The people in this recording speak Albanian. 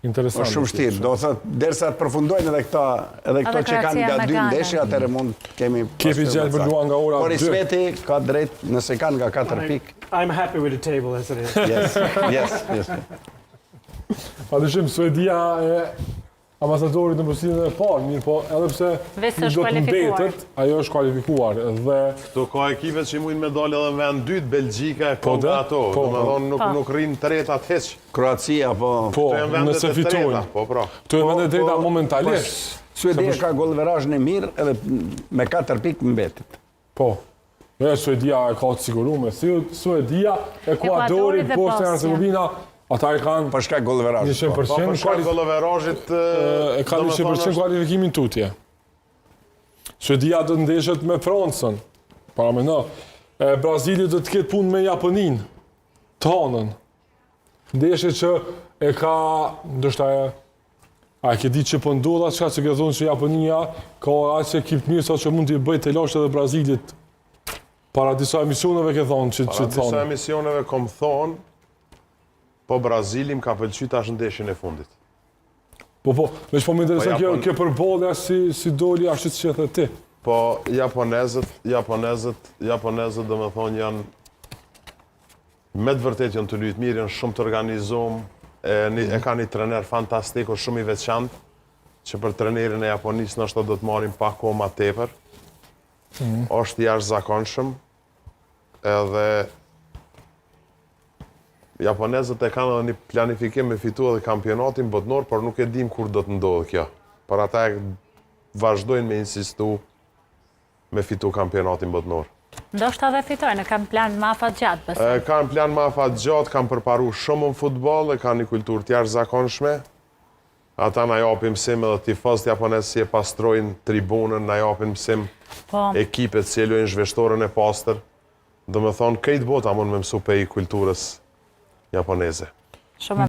Interesant. Është shumë vështirë, do thotë derisa të përfundojnë edhe këto që kanë nga 2 ndeshje, atëherë mund kemi Kepi gjatë për luan nga ora 2. Por Ismeti ka drejt nëse kanë nga 4 pikë. I'm happy with the table as it is. Yes. Padyshim Suedia e ambasadorit në përgjithësinë e parë, mirë po edhe pse Vesë është do të kualifikuar. mbetet, ajo është kualifikuar dhe Këto ka ekipet që mujnë me dalë edhe në vend dytë, Belgjika e Po, nga ato. po, Domethënë nuk rrinë tretat hiç. Kroacia po, Këto janë vendet nëse e treta, fitojnë. po pra. Këto janë vendet e drejta momentalisht. Suedia ka golverazhin e mirë edhe me 4 pikë mbetet. Po. Jo, Suedia e ka të siguruar. Suedia, Ekuadori, Ekuadori dhe Bosnia e Bosnia. Hercegovina, ata e kanë Për shkak golverazhit. 100% Po për shkak golleverazhit e kanë 100% kualifikimin tutje. Suedia do të ndeshet me Francën. Para me në. Brazili do të ketë punë me Japoninë. Të hanën. Ndeshje që e ka, ndoshta a ke ditë që po ndodha çka që ke thonë që Japonia ka aq ekip të mirë sa që mund t'i bëjë të lashtë edhe Brazilit. Para disa emisioneve ke thonë që Para disa emisioneve kom thonë, po Brazili më ka pëlqyer tash ndeshjen e fundit. Po, veç po më intereson Japon- kjo përballja si doli ashtu siç e the ti. Po japonezët domethënë janë me të vërtetë janë të luajtë mirë, janë shumë të organizuar, e kanë një trener fantastik, është shumë i veçantë, që për trenerin e Japonisë ndoshta do të marrim pak kohë më tepër. Është i jashtëzakonshëm, edhe japonezët e kanë edhe një planifikim me fitu edhe kampionatin botnor, por nuk e dim kur do të ndodhë kjo. Por ata vazhdojnë me insistu me fitu kampionatin botnor. Ndoshta dhe fitojnë, kanë plan më afatgjatë, besoj. Kanë plan më afatgjatë, kanë përparu shumë në futboll, e kanë një kulturë të jashtëzakonshme. Ata na japin mësim edhe tifozët japonezë si e pastrojnë tribunën, na japin mësim Po. ekipet si e luajnë zhveshtorën e pastër. Domethënë, këtë bota mund me mësu pe i kulturës japoneze. Shumë